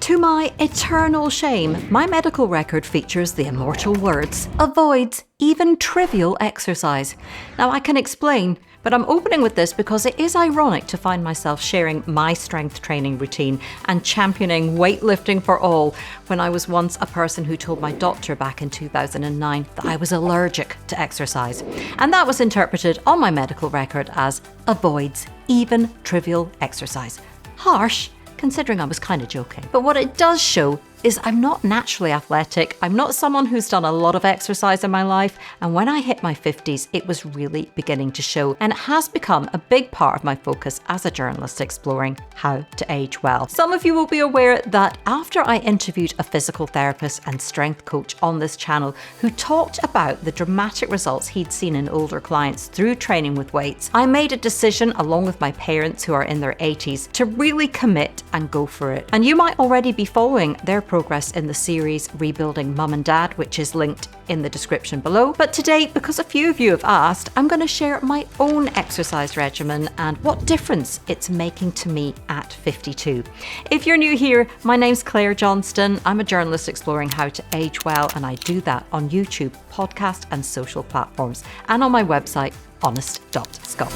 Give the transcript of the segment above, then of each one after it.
To my eternal shame, my medical record features the immortal words, avoids even trivial exercise. Now I can explain, but I'm opening with this because it is ironic to find myself sharing my strength training routine and championing weightlifting for all when I was once a person who told my doctor back in 2009 that I was allergic to exercise. And that was interpreted on my medical record as avoids even trivial exercise. Harsh, considering I was kind of joking. But what it does show is I'm not naturally athletic. I'm not someone who's done a lot of exercise in my life. And when I hit my 50s, it was really beginning to show. And it has become a big part of my focus as a journalist exploring how to age well. Some of you will be aware that after I interviewed a physical therapist and strength coach on this channel who talked about the dramatic results he'd seen in older clients through training with weights, I made a decision along with my parents who are in their 80s to really commit and go for it. And you might already be following their progress in the series Rebuilding Mum and Dad, which is linked in the description below. But today, because a few of you have asked, I'm going to share my own exercise regimen and what difference it's making to me at 52. If you're new here, my name's Clare Johnston. I'm a journalist exploring how to age well, and I do that on YouTube, podcast and social platforms, and on my website, honest.scot.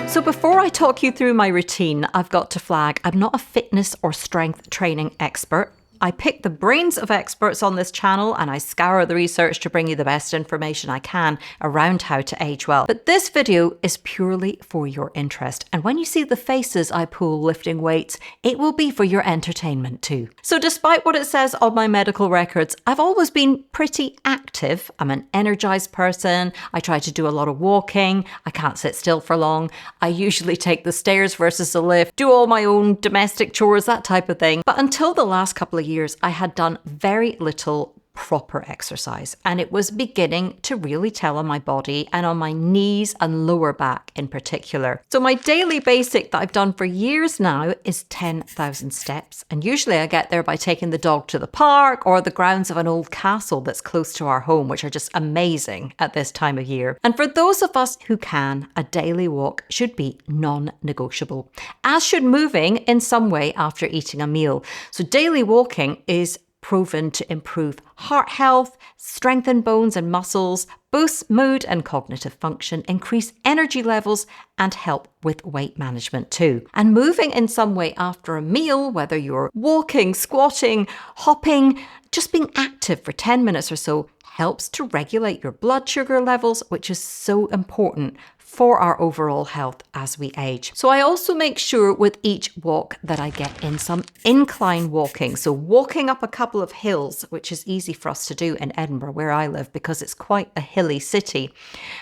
So before I talk you through my routine, I've got to flag I'm not a fitness or strength training expert. I pick the brains of experts on this channel and I scour the research to bring you the best information I can around how to age well. But this video is purely for your interest. And when you see the faces I pull lifting weights, it will be for your entertainment too. So despite what it says on my medical records, I've always been pretty active. I'm an energized person. I try to do a lot of walking. I can't sit still for long. I usually take the stairs versus the lift, do all my own domestic chores, that type of thing. But until the last couple of years, I had done very little proper exercise, and it was beginning to really tell on my body and on my knees and lower back in particular. So my daily basic that I've done for years now is 10,000 steps, and usually I get there by taking the dog to the park or the grounds of an old castle that's close to our home, which are just amazing at this time of year. And for those of us who can, a daily walk should be non-negotiable, as should moving in some way after eating a meal. So daily walking is proven to improve heart health, strengthen bones and muscles, boost mood and cognitive function, increase energy levels, and help with weight management too. And moving in some way after a meal, whether you're walking, squatting, hopping, just being active for 10 minutes or so, helps to regulate your blood sugar levels, which is so important for our overall health as we age. So I also make sure with each walk that I get in some incline walking. So walking up a couple of hills, which is easy for us to do in Edinburgh, where I live, because it's quite a hilly city.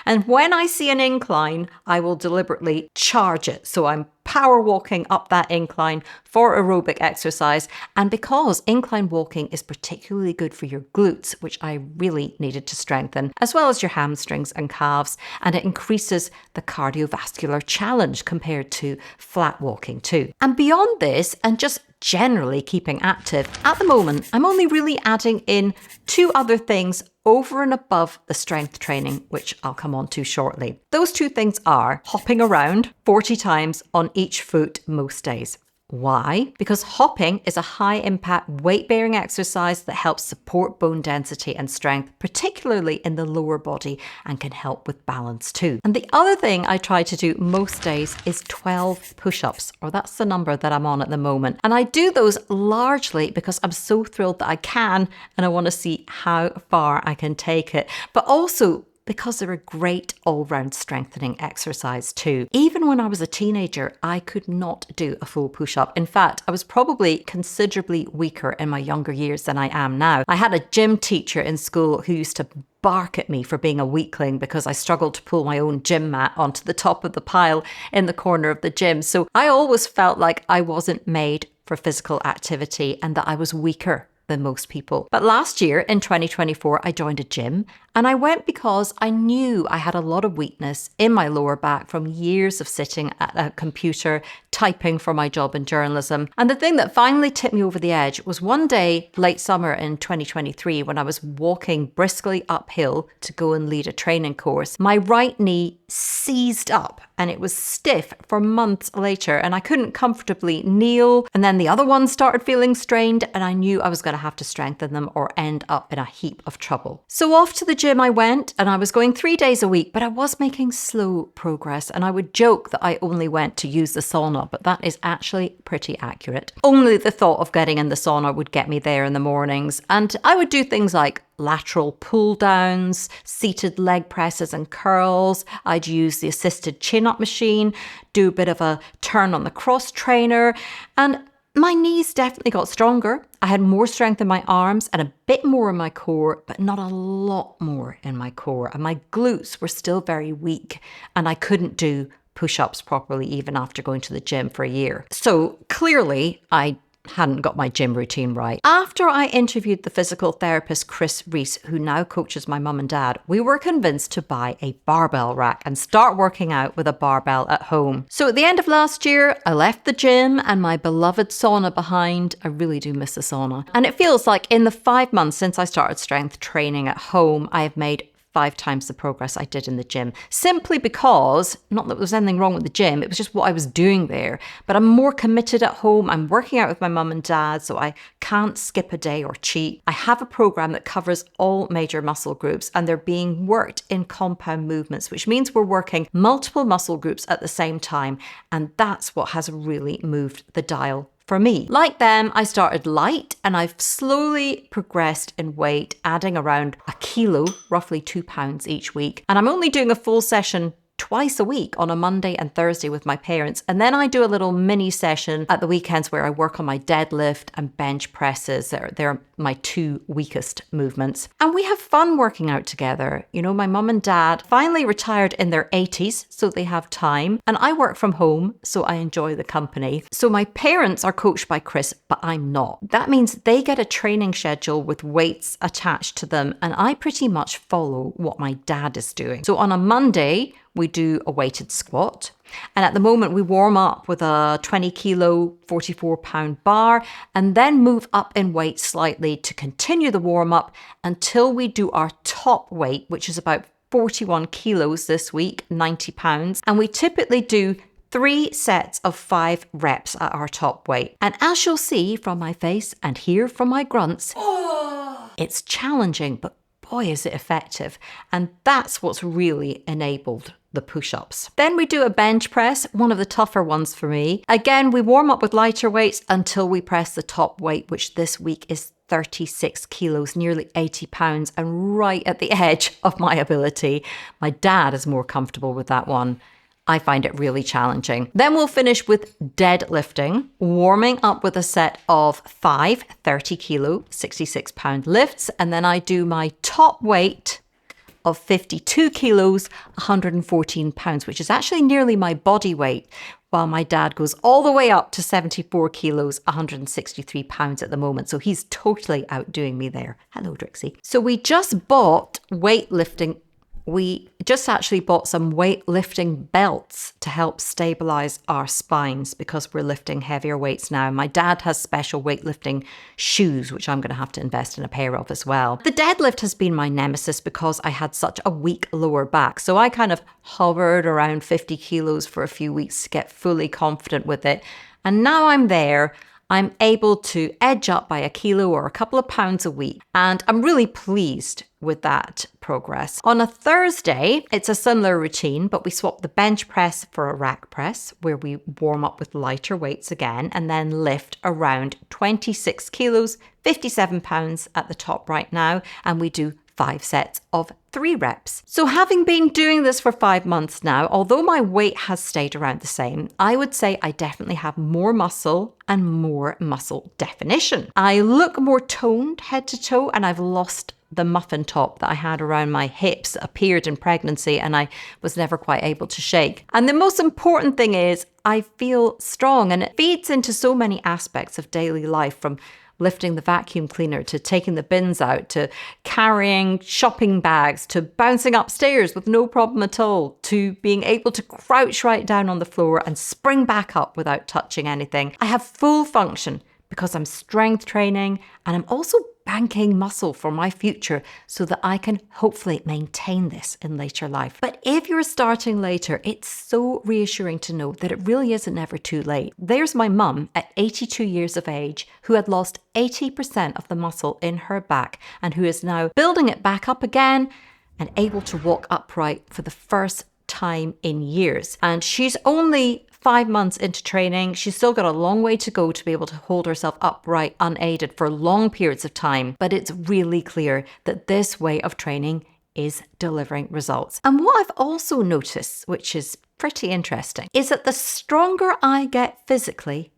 And when I see an incline, I will deliberately charge it. So I'm power walking up that incline for aerobic exercise. And because incline walking is particularly good for your glutes, which I really needed to strengthen, as well as your hamstrings and calves, and it increases the cardiovascular challenge compared to flat walking too. And beyond this, and just generally keeping active, at the moment, I'm only really adding in two other things over and above the strength training, which I'll come on to shortly. Those two things are hopping around 40 times on each foot most days. Why? Because hopping is a high-impact weight-bearing exercise that helps support bone density and strength, particularly in the lower body, and can help with balance too. And the other thing I try to do most days is 12 push-ups, or that's the number that I'm on at the moment. And I do those largely because I'm so thrilled that I can, and I want to see how far I can take it. But also because they're a great all-round strengthening exercise too. Even when I was a teenager, I could not do a full push-up. In fact, I was probably considerably weaker in my younger years than I am now. I had a gym teacher in school who used to bark at me for being a weakling because I struggled to pull my own gym mat onto the top of the pile in the corner of the gym. So I always felt like I wasn't made for physical activity and that I was weaker than most people. But last year in 2024, I joined a gym And I went because I knew I had a lot of weakness in my lower back from years of sitting at a computer typing for my job in journalism. And the thing that finally tipped me over the edge was one day, late summer in 2023, when I was walking briskly uphill to go and lead a training course. My right knee seized up and it was stiff for months later, and I couldn't comfortably kneel. And then the other one started feeling strained, and I knew I was going to have to strengthen them or end up in a heap of trouble. So off to the gym I went, and I was going 3 days a week, but I was making slow progress. And I would joke that I only went to use the sauna, but that is actually pretty accurate. Only the thought of getting in the sauna would get me there in the mornings. And I would do things like lateral pull downs, seated leg presses and curls. I'd use the assisted chin-up machine, do a bit of a turn on the cross trainer, and my knees definitely got stronger. I had more strength in my arms and a bit more in my core, but not a lot more in my core. And my glutes were still very weak, and I couldn't do push-ups properly even after going to the gym for a year. So clearly I hadn't got my gym routine right. After I interviewed the physical therapist Chris Reese, who now coaches my mum and dad, we were convinced to buy a barbell rack and start working out with a barbell at home. So at the end of last year, I left the gym and my beloved sauna behind. I really do miss the sauna. And it feels like in the 5 months since I started strength training at home, I have made 5 times the progress I did in the gym, simply because, not that there was anything wrong with the gym, it was just what I was doing there. But I'm more committed at home. I'm working out with my mum and dad, so I can't skip a day or cheat. I have a program that covers all major muscle groups, and they're being worked in compound movements, which means we're working multiple muscle groups at the same time. And that's what has really moved the dial for me. Like them, I started light and I've slowly progressed in weight, adding around a kilo, roughly 2 pounds each week. And I'm only doing a full session twice a week on a Monday and Thursday with my parents. And then I do a little mini session at the weekends where I work on my deadlift and bench presses. They're my 2 weakest movements. And we have fun working out together. You know, my mum and dad finally retired in their 80s, so they have time. And I work from home, so I enjoy the company. So my parents are coached by Chris, but I'm not. That means they get a training schedule with weights attached to them. And I pretty much follow what my dad is doing. So on a Monday, we do a weighted squat. And at the moment, we warm up with a 20 kilo, 44 pound bar, and then move up in weight slightly to continue the warm up until we do our top weight, which is about 41 kilos this week, 90 pounds. And we typically do 3 sets of 5 reps at our top weight. And as you'll see from my face and hear from my grunts, it's challenging, but boy, is it effective. And that's what's really enabled the push-ups. Then we do a bench press, one of the tougher ones for me. Again, we warm up with lighter weights until we press the top weight, which this week is 36 kilos, nearly 80 pounds, and right at the edge of my ability. My dad is more comfortable with that one. I find it really challenging. Then we'll finish with deadlifting, warming up with a set of 5 30 kilo, 66 pound lifts. And then I do my top weight of 52 kilos, 114 pounds, which is actually nearly my body weight, while my dad goes all the way up to 74 kilos, 163 pounds at the moment. So he's totally outdoing me there. Hello, Drixie. So we just actually bought some weightlifting belts to help stabilize our spines because we're lifting heavier weights now. My dad has special weightlifting shoes, which I'm going to have to invest in a pair of as well. The deadlift has been my nemesis because I had such a weak lower back. So I kind of hovered around 50 kilos for a few weeks to get fully confident with it. And now I'm there. I'm able to edge up by a kilo or a couple of pounds a week. And I'm really pleased with that progress. On a Thursday, it's a similar routine, but we swap the bench press for a rack press where we warm up with lighter weights again and then lift around 26 kilos, 57 pounds at the top right now. And we do 5 sets of 3 reps. So having been doing this for 5 months now, although my weight has stayed around the same, I would say I definitely have more muscle and more muscle definition. I look more toned head to toe, and I've lost the muffin top that I had around my hips, appeared in pregnancy, and I was never quite able to shake. And the most important thing is I feel strong, and it feeds into so many aspects of daily life, from lifting the vacuum cleaner, to taking the bins out, to carrying shopping bags, to bouncing upstairs with no problem at all, to being able to crouch right down on the floor and spring back up without touching anything. I have full function because I'm strength training, and I'm also banking muscle for my future so that I can hopefully maintain this in later life. But if you're starting later, it's so reassuring to know that it really isn't ever too late. There's my mum at 82 years of age who had lost 80% of the muscle in her back and who is now building it back up again and able to walk upright for the first time in years. And she's only 5 months into training. She's still got a long way to go to be able to hold herself upright unaided for long periods of time. But it's really clear that this way of training is delivering results. And what I've also noticed, which is pretty interesting, is that the stronger I get physically,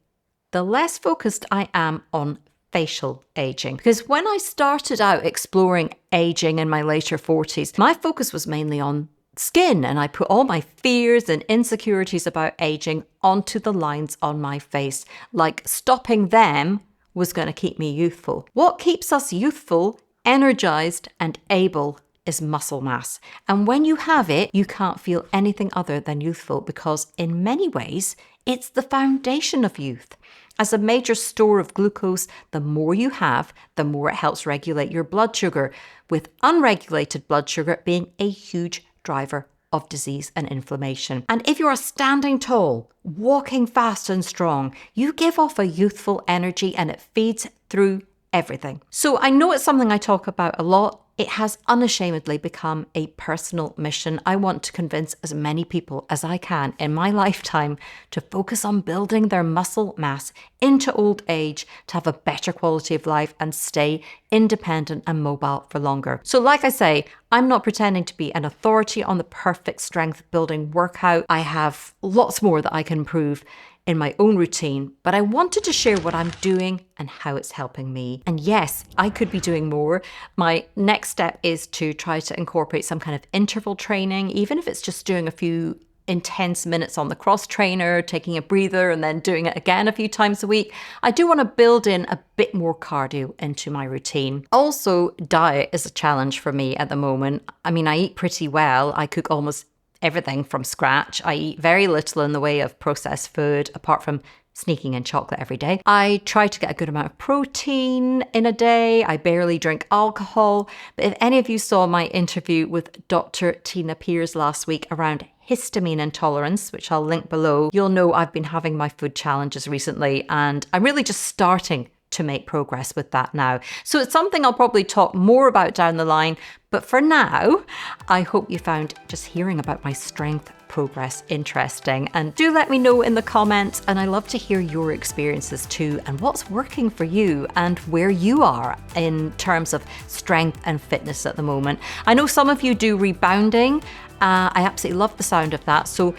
the less focused I am on facial aging. Because when I started out exploring aging in my later 40s, my focus was mainly on skin, and I put all my fears and insecurities about aging onto the lines on my face, like stopping them was going to keep me youthful. What keeps us youthful, energized, and able is muscle mass. And when you have it, you can't feel anything other than youthful because in many ways, it's the foundation of youth. As a major store of glucose, the more you have, the more it helps regulate your blood sugar, with unregulated blood sugar being a huge driver of disease and inflammation. And if you are standing tall, walking fast and strong, you give off a youthful energy and it feeds through everything. So I know it's something I talk about a lot. It has unashamedly become a personal mission. I want to convince as many people as I can in my lifetime to focus on building their muscle mass into old age, to have a better quality of life and stay independent and mobile for longer. So like I say, I'm not pretending to be an authority on the perfect strength building workout. I have lots more that I can improve in my own routine, but I wanted to share what I'm doing and how it's helping me. And yes, I could be doing more. My next step is to try to incorporate some kind of interval training, even if it's just doing a few intense minutes on the cross trainer, taking a breather and then doing it again a few times a week. I do want to build in a bit more cardio into my routine. Also, diet is a challenge for me at the moment. I mean, I eat pretty well. I cook almost everything from scratch. I eat very little in the way of processed food, apart from sneaking in chocolate every day. I try to get a good amount of protein in a day. I barely drink alcohol. But if any of you saw my interview with Dr. Tina Pearce last week around histamine intolerance, which I'll link below, you'll know I've been having my food challenges recently, and I'm really just starting to make progress with that now. So it's something I'll probably talk more about down the line. But for now, I hope you found just hearing about my strength progress interesting. And do let me know in the comments. And I love to hear your experiences too, and what's working for you and where you are in terms of strength and fitness at the moment. I know some of you do rebounding. I absolutely love the sound of that. So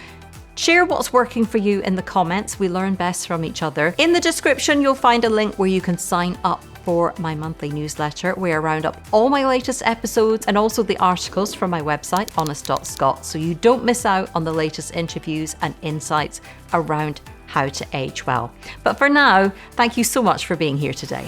share what's working for you in the comments. We learn best from each other. In the description, you'll find a link where you can sign up for my monthly newsletter, where I round up all my latest episodes and also the articles from my website, honest.scot, so you don't miss out on the latest interviews and insights around how to age well. But for now, thank you so much for being here today.